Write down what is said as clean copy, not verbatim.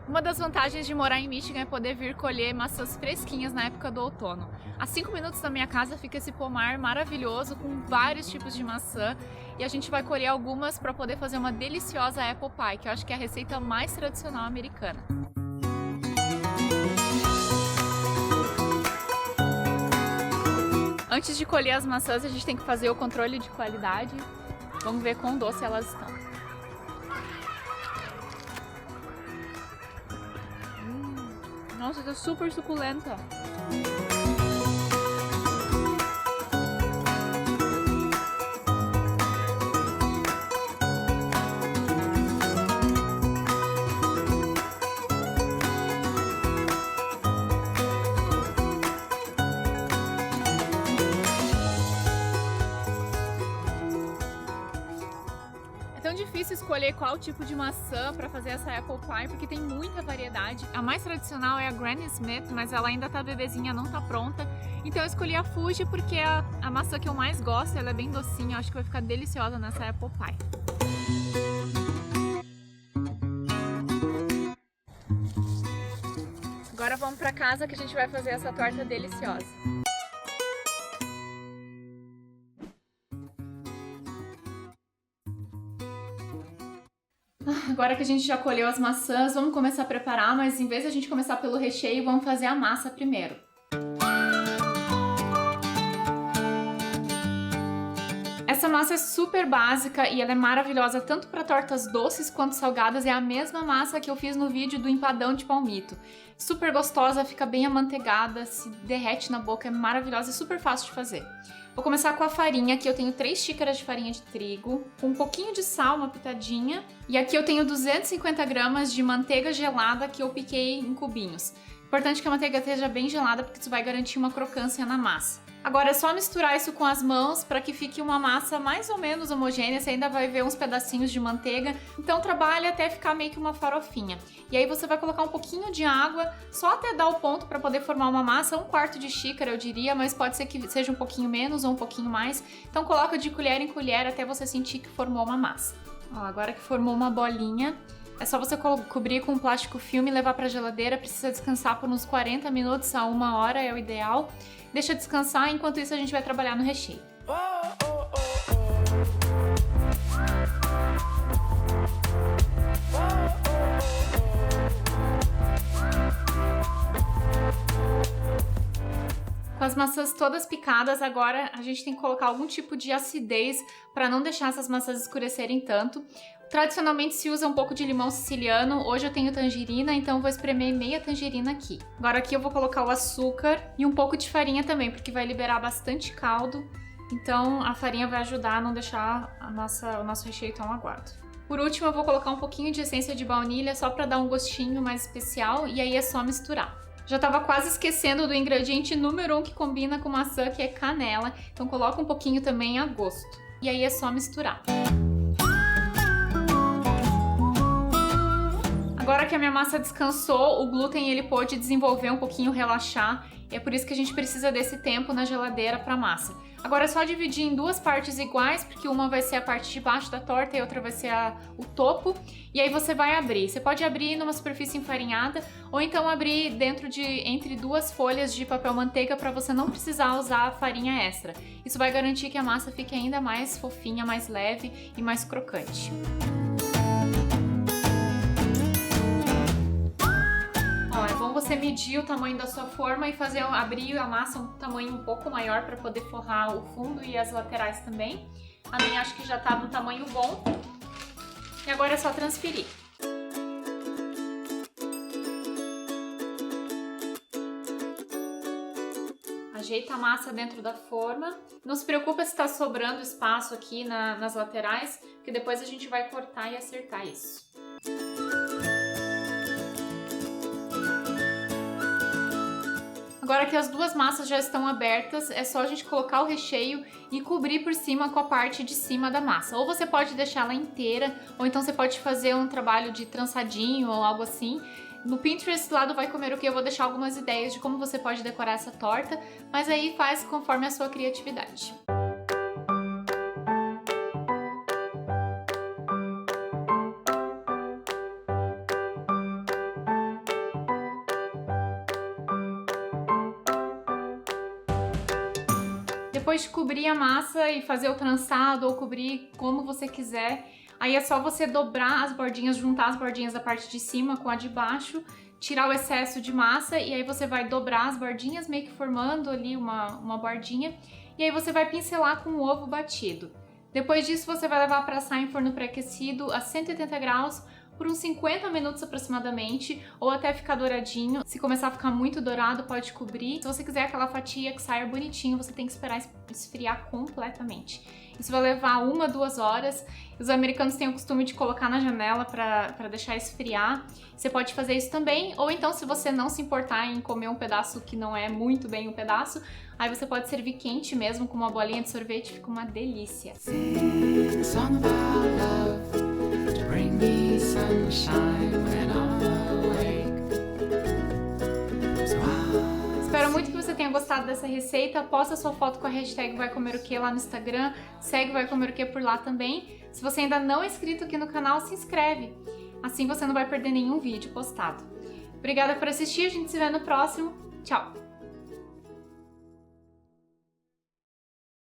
Uma das vantagens de morar em Michigan é poder vir colher maçãs fresquinhas na época do outono. A 5 minutos da minha casa fica esse pomar maravilhoso com vários tipos de maçã e a gente vai colher algumas para poder fazer uma deliciosa apple pie, que eu acho que é a receita mais tradicional americana. Antes de colher as maçãs, a gente tem que fazer o controle de qualidade. Vamos ver quão doce elas estão. Nossa, tá super suculenta. É tão difícil escolher qual tipo de maçã para fazer essa apple pie, porque tem muita variedade. A mais tradicional é a Granny Smith, mas ela ainda tá bebezinha, não tá pronta. Então eu escolhi a Fuji porque é a maçã que eu mais gosto, ela é bem docinha, eu acho que vai ficar deliciosa nessa apple pie. Agora vamos para casa que a gente vai fazer essa torta deliciosa. Agora que a gente já colheu as maçãs, vamos começar a preparar, mas em vez de a gente começar pelo recheio, vamos fazer a massa primeiro. Essa massa é super básica e ela é maravilhosa tanto para tortas doces quanto salgadas. É a mesma massa que eu fiz no vídeo do empadão de palmito. Super gostosa, fica bem amanteigada, se derrete na boca, é maravilhosa e super fácil de fazer. Vou começar com a farinha, aqui eu tenho 3 xícaras de farinha de trigo, com um pouquinho de sal, uma pitadinha. E aqui eu tenho 250 gramas de manteiga gelada que eu piquei em cubinhos. Importante que a manteiga esteja bem gelada porque isso vai garantir uma crocância na massa. Agora é só misturar isso com as mãos para que fique uma massa mais ou menos homogênea, você ainda vai ver uns pedacinhos de manteiga, então trabalhe até ficar meio que uma farofinha. E aí você vai colocar um pouquinho de água, só até dar o ponto para poder formar uma massa, 1/4 de xícara eu diria, mas pode ser que seja um pouquinho menos ou um pouquinho mais. Então coloca de colher em colher até você sentir que formou uma massa. Ó, agora que formou uma bolinha, é só você cobrir com um plástico filme e levar para a geladeira, precisa descansar por uns 40 minutos a 1 hora, é o ideal. Deixa descansar, enquanto isso a gente vai trabalhar no recheio. Com as maçãs todas picadas, agora a gente tem que colocar algum tipo de acidez para não deixar essas maçãs escurecerem tanto. Tradicionalmente se usa um pouco de limão siciliano, hoje eu tenho tangerina, então eu vou espremer meia tangerina aqui. Agora aqui eu vou colocar o açúcar e um pouco de farinha também, porque vai liberar bastante caldo, então a farinha vai ajudar a não deixar o nosso recheio tão aguado. Por último eu vou colocar um pouquinho de essência de baunilha só para dar um gostinho mais especial e aí é só misturar. Já estava quase esquecendo do ingrediente número 1 que combina com maçã, que é canela, então coloca um pouquinho também a gosto. E aí é só misturar. Agora que a minha massa descansou, o glúten ele pôde desenvolver um pouquinho, relaxar, e é por isso que a gente precisa desse tempo na geladeira para a massa. Agora é só dividir em 2 partes iguais, porque uma vai ser a parte de baixo da torta e a outra vai ser o topo, e aí você vai abrir. Você pode abrir numa superfície enfarinhada, ou então abrir entre 2 folhas de papel manteiga para você não precisar usar a farinha extra. Isso vai garantir que a massa fique ainda mais fofinha, mais leve e mais crocante. Você medir o tamanho da sua forma e abrir a massa um tamanho um pouco maior para poder forrar o fundo e as laterais também. A minha acho que já tá no tamanho bom. E agora é só transferir. Ajeita a massa dentro da forma. Não se preocupa se está sobrando espaço aqui nas laterais, porque depois a gente vai cortar e acertar isso. Agora que as 2 massas já estão abertas, é só a gente colocar o recheio e cobrir por cima com a parte de cima da massa. Ou você pode deixar ela inteira, ou então você pode fazer um trabalho de trançadinho ou algo assim. No Pinterest lá do Vai Comer o Que eu vou deixar algumas ideias de como você pode decorar essa torta, mas aí faz conforme a sua criatividade. Depois de cobrir a massa e fazer o trançado ou cobrir como você quiser, aí é só você dobrar as bordinhas, juntar as bordinhas da parte de cima com a de baixo, tirar o excesso de massa e aí você vai dobrar as bordinhas, meio que formando ali uma bordinha, e aí você vai pincelar com o ovo batido. Depois disso você vai levar para assar em forno pré-aquecido a 180 graus por uns 50 minutos aproximadamente, ou até ficar douradinho. Se começar a ficar muito dourado, pode cobrir. Se você quiser aquela fatia que saia bonitinho, você tem que esperar esfriar completamente. Isso vai levar 1, 2 horas. Os americanos têm o costume de colocar na janela para deixar esfriar. Você pode fazer isso também, ou então se você não se importar em comer um pedaço que não é muito bem um pedaço, aí você pode servir quente mesmo com uma bolinha de sorvete, fica uma delícia. Espero muito que você tenha gostado dessa receita. Posta sua foto com a hashtag Vai Comer O Que lá no Instagram. Segue Vai Comer O Que por lá também. Se você ainda não é inscrito aqui no canal, se inscreve. Assim você não vai perder nenhum vídeo postado. Obrigada por assistir, a gente se vê no próximo. Tchau!